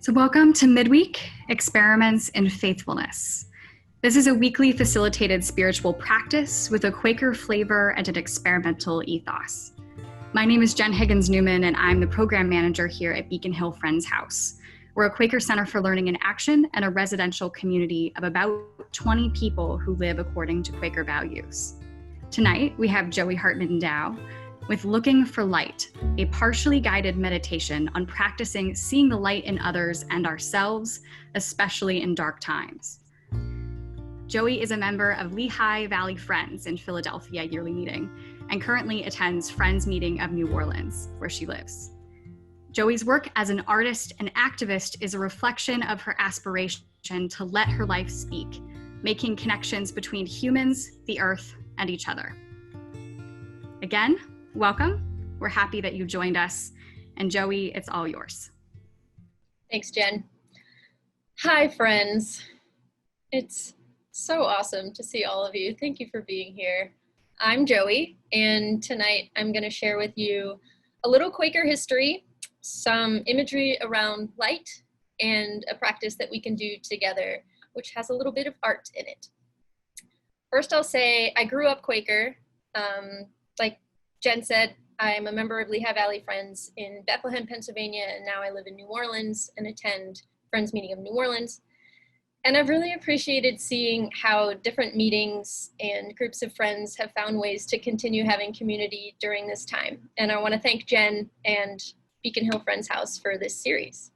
So welcome to Midweek, Experiments in Faithfulness. This is a weekly facilitated spiritual practice with a Quaker flavor and an experimental ethos. My name is Jen Higgins-Newman, and I'm the program manager here at Beacon Hill Friends House. We're a Quaker Center for Learning in Action and a residential community of about 20 people who live according to Quaker values. Tonight, we have Joey Hartmann with Looking for Light, a partially guided meditation on practicing seeing the light in others and ourselves, especially in dark times. Joey is a member of Lehigh Valley Friends in Philadelphia yearly meeting and currently attends Friends Meeting of New Orleans, where she lives. Joey's work as an artist and activist is a reflection of her aspiration to let her life speak, making connections between humans, the earth, and each other. Again, welcome. We're happy that you joined us. And Joey, it's all yours. Thanks, Jen. Hi, friends. It's so awesome to see all of you. Thank you for being here. I'm Joey, and tonight I'm going to share with you a little Quaker history, some imagery around light, and a practice that we can do together, which has a little bit of art in it. First, I'll say I grew up Quaker. Like Jen said, I'm a member of Lehigh Valley Friends in Bethlehem, Pennsylvania, and now I live in New Orleans and attend Friends Meeting of New Orleans. And I've really appreciated seeing how different meetings and groups of friends have found ways to continue having community during this time. And I want to thank Jen and Beacon Hill Friends House for this series.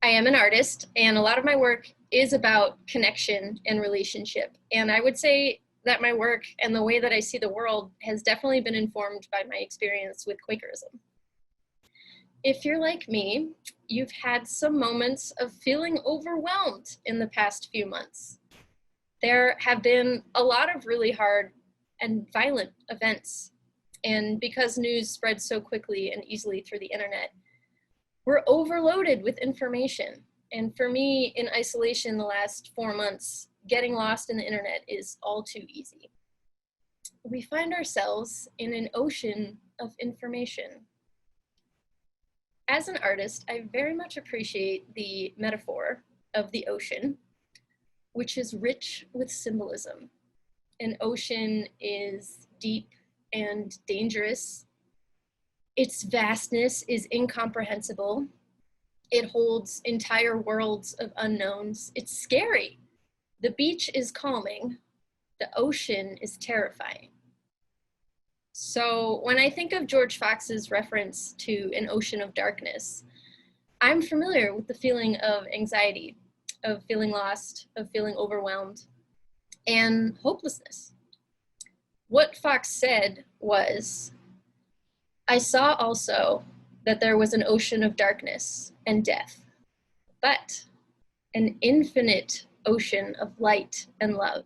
I am an artist, and a lot of my work is about connection and relationship. And I would say that my work and the way that I see the world has definitely been informed by my experience with Quakerism. If you're like me, you've had some moments of feeling overwhelmed in the past few months. There have been a lot of really hard and violent events, and because news spreads so quickly and easily through the internet, we're overloaded with information. And for me, in isolation the last 4 months, getting lost in the internet is all too easy. We find ourselves in an ocean of information. As an artist, I very much appreciate the metaphor of the ocean, which is rich with symbolism. An ocean is deep and dangerous. Its vastness is incomprehensible. It holds entire worlds of unknowns. It's scary. The beach is calming. The ocean is terrifying. So when I think of George Fox's reference to an ocean of darkness, I'm familiar with the feeling of anxiety, of feeling lost, of feeling overwhelmed, and hopelessness. What Fox said was, I saw also that there was an ocean of darkness and death, but an infinite ocean of light and love,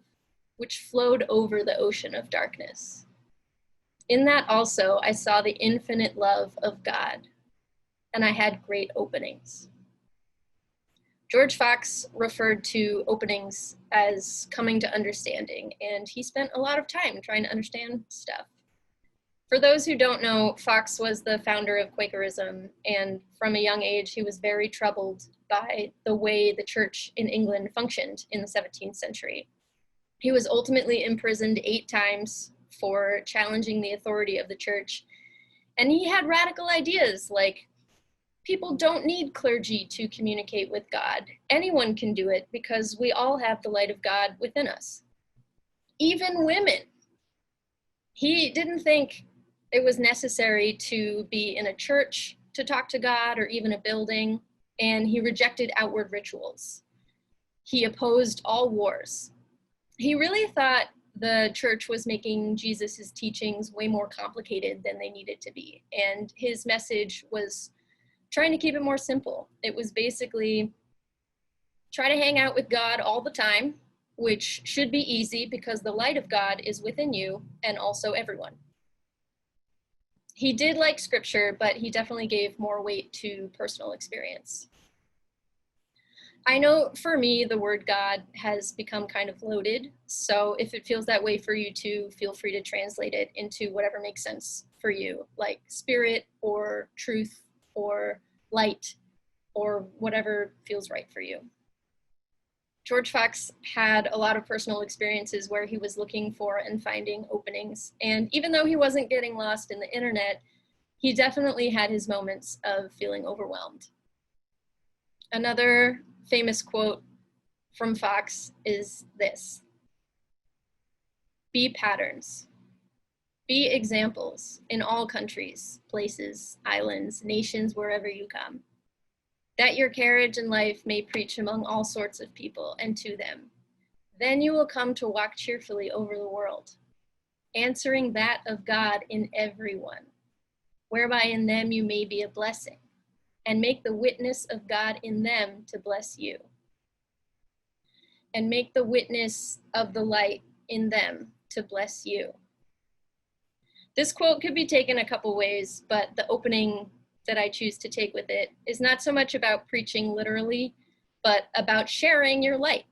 which flowed over the ocean of darkness. In that also, I saw the infinite love of God, and I had great openings. George Fox referred to openings as coming to understanding, and he spent a lot of time trying to understand stuff. For those who don't know, Fox was the founder of Quakerism, and from a young age, he was very troubled by the way the church in England functioned in the 17th century. He was ultimately imprisoned 8 times for challenging the authority of the church. And he had radical ideas like, people don't need clergy to communicate with God. Anyone can do it because we all have the light of God within us. Even women. He didn't think it was necessary to be in a church to talk to God or even a building, and he rejected outward rituals. He opposed all wars. He really thought the church was making Jesus's teachings way more complicated than they needed to be. And his message was trying to keep it more simple. It was basically try to hang out with God all the time, which should be easy because the light of God is within you and also everyone. He did like scripture, but he definitely gave more weight to personal experience. I know for me, the word God has become kind of loaded. So if it feels that way for you too, feel free to translate it into whatever makes sense for you, like spirit or truth or light or whatever feels right for you. George Fox had a lot of personal experiences where he was looking for and finding openings. And even though he wasn't getting lost in the internet, he definitely had his moments of feeling overwhelmed. Another famous quote from Fox is this: "Be patterns. Be examples in all countries, places, islands, nations, wherever you come. That your carriage in life may preach among all sorts of people and to them. Then you will come to walk cheerfully over the world, answering that of God in everyone, whereby in them you may be a blessing, and make the witness of God in them to bless you. And make the witness of the light in them to bless you." This quote could be taken a couple ways, but the opening that I choose to take with it is not so much about preaching literally, but about sharing your light,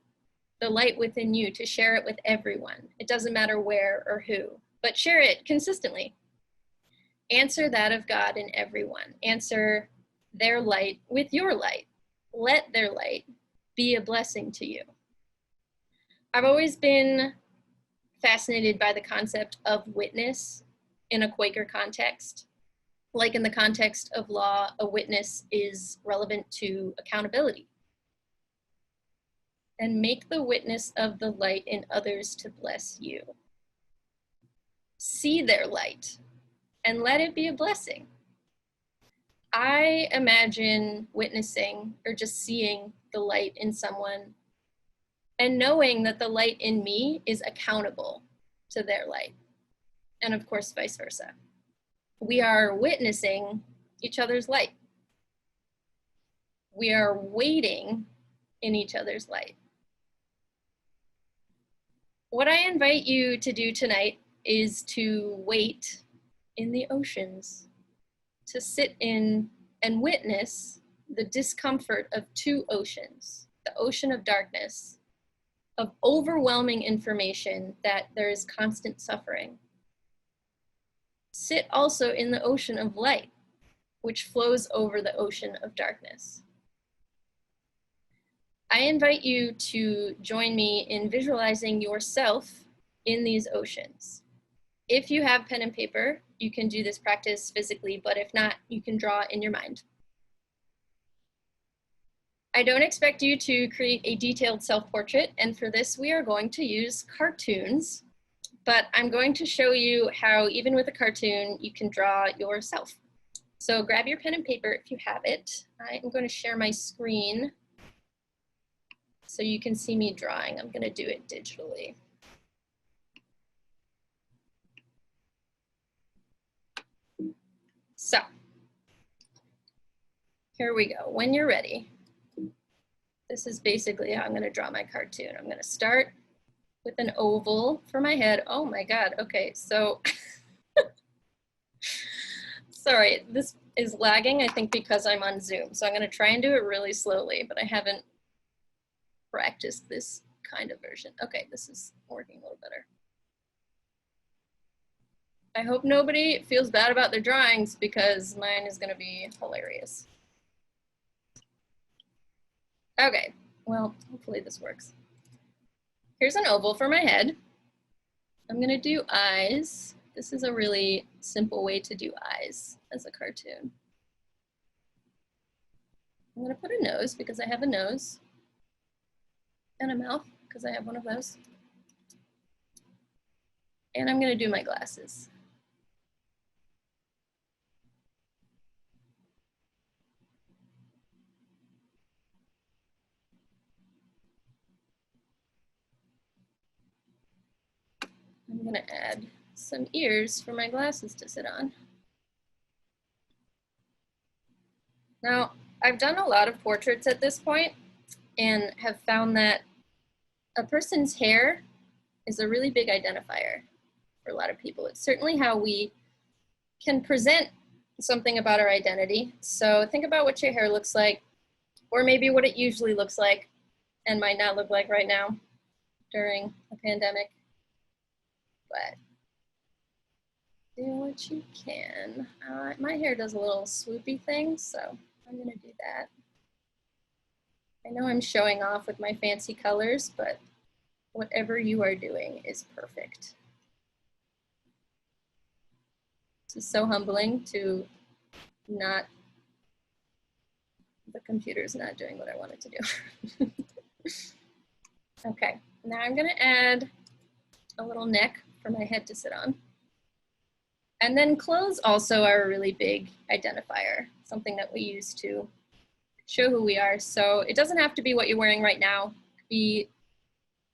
the light within you, to share it with everyone. It doesn't matter where or who, but share it consistently. Answer that of God in everyone. Answer their light with your light. Let their light be a blessing to you. I've always been fascinated by the concept of witness in a Quaker context. Like in the context of law, a witness is relevant to accountability. And make the witness of the light in others to bless you. See their light and let it be a blessing. I imagine witnessing or just seeing the light in someone and knowing that the light in me is accountable to their light. And of course, vice versa. We are witnessing each other's light. We are waiting in each other's light. What I invite you to do tonight is to wait in the oceans, to sit in and witness the discomfort of two oceans, the ocean of darkness, of overwhelming information that there is constant suffering. Sit also in the ocean of light, which flows over the ocean of darkness. I invite you to join me in visualizing yourself in these oceans. If you have pen and paper, you can do this practice physically, but if not, you can draw in your mind. I don't expect you to create a detailed self-portrait, and for this we are going to use cartoons, but I'm going to show you how even with a cartoon you can draw yourself. So grab your pen and paper if you have it. I am going to share my screen so you can see me drawing. I'm going to do it digitally. So here we go. When you're ready, this is basically how I'm going to draw my cartoon. I'm going to start with an oval for my head. Oh my God. Okay, so sorry, this is lagging, I think, because I'm on Zoom. So I'm going to try and do it really slowly, but I haven't practiced this kind of version. Okay, this is working a little better. I hope nobody feels bad about their drawings because mine is going to be hilarious. Okay, well, hopefully this works. Here's an oval for my head. I'm going to do eyes. This is a really simple way to do eyes as a cartoon. I'm going to put a nose because I have a nose, and a mouth because I have one of those. And I'm going to do my glasses. I'm going to add some ears for my glasses to sit on. Now, I've done a lot of portraits at this point and have found that a person's hair is a really big identifier for a lot of people. It's certainly how we can present something about our identity. So think about what your hair looks like, or maybe what it usually looks like and might not look like right now during a pandemic. But do what you can. My hair does a little swoopy thing, so I'm gonna do that. I know I'm showing off with my fancy colors, but whatever you are doing is perfect. This is so humbling to not, the computer's not doing what I want it to do. Okay, now I'm gonna add a little neck for my head to sit on. And then clothes also are a really big identifier, something that we use to show who we are. So it doesn't have to be what you're wearing right now. It could be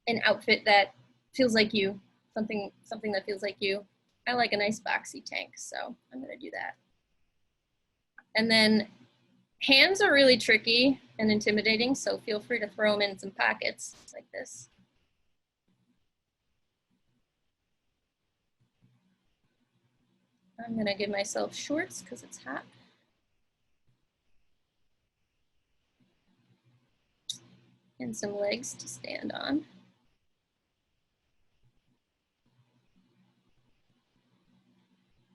an outfit that feels like you, something that feels like you. I like a nice boxy tank, so I'm gonna do that. And then hands are really tricky and intimidating, so feel free to throw them in some pockets like this. I'm gonna give myself shorts because it's hot. And some legs to stand on.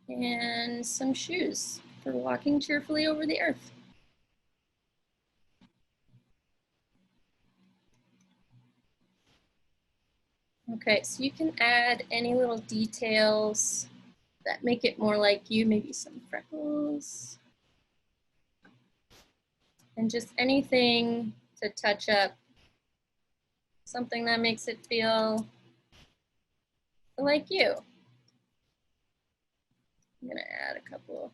And some shoes for walking cheerfully over the earth. Okay, so you can add any little details that make it more like you, maybe some freckles. And just anything to touch up something that makes it feel like you. I'm gonna add a couple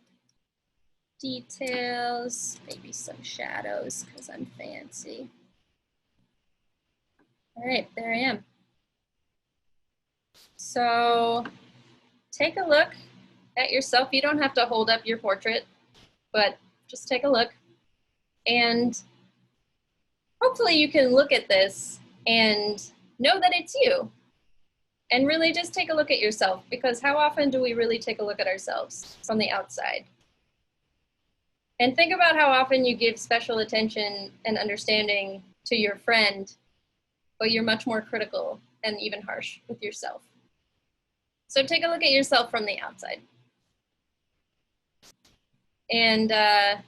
details, maybe some shadows because I'm fancy. All right, there I am. So take a look at yourself. You don't have to hold up your portrait, but just take a look. And hopefully you can look at this and know that it's you. And really just take a look at yourself, because how often do we really take a look at ourselves from the outside? And think about how often you give special attention and understanding to your friend, but you're much more critical and even harsh with yourself. So take a look at yourself from the outside. And okay,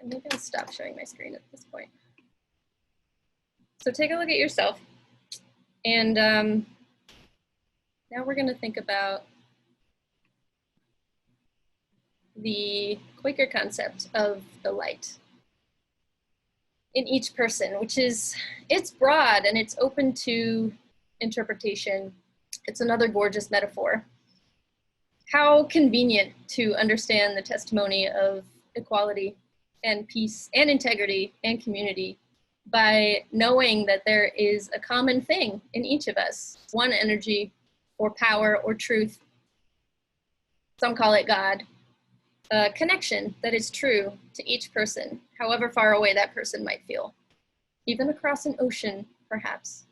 maybe I'll stop showing my screen at this point. So take a look at yourself. And now we're going to think about the Quaker concept of the light in each person, which is, it's broad and it's open to interpretation. It's another gorgeous metaphor. How convenient to understand the testimony of equality and peace and integrity and community by knowing that there is a common thing in each of us, one energy or power or truth. Some call it God. A connection that is true to each person, however far away that person might feel, even across an ocean, perhaps.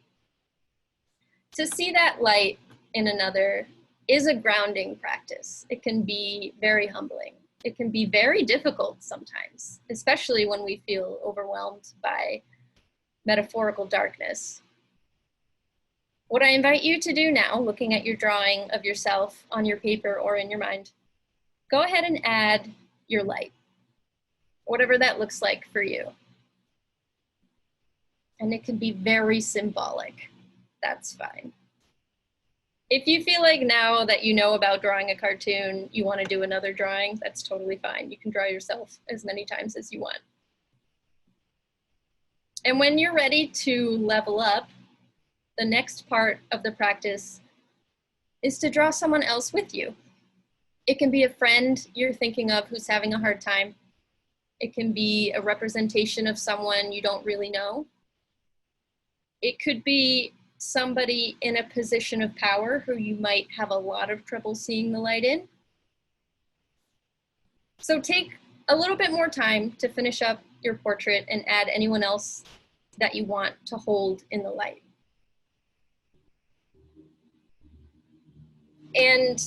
To see that light in another is a grounding practice. It can be very humbling. It can be very difficult sometimes, especially when we feel overwhelmed by metaphorical darkness. What I invite you to do now, looking at your drawing of yourself on your paper or in your mind, go ahead and add your light, whatever that looks like for you. And it can be very symbolic. That's fine. If you feel like now that you know about drawing a cartoon, you want to do another drawing, that's totally fine. You can draw yourself as many times as you want. And when you're ready to level up, the next part of the practice is to draw someone else with you. It can be a friend you're thinking of who's having a hard time. It can be a representation of someone you don't really know. It could be somebody in a position of power who you might have a lot of trouble seeing the light in. So take a little bit more time to finish up your portrait and add anyone else that you want to hold in the light. And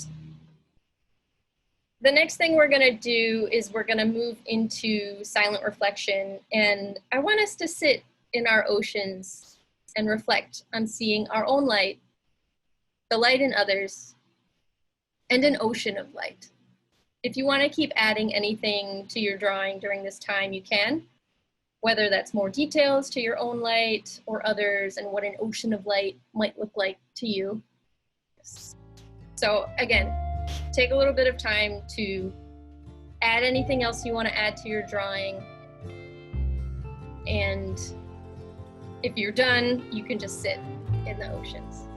the next thing we're gonna do is we're gonna move into silent reflection. And I want us to sit in our oceans and reflect on seeing our own light, the light in others, and an ocean of light. If you want to keep adding anything to your drawing during this time, you can, whether that's more details to your own light or others and what an ocean of light might look like to you. So again, take a little bit of time to add anything else you want to add to your drawing. And if you're done, you can just sit in the oceans.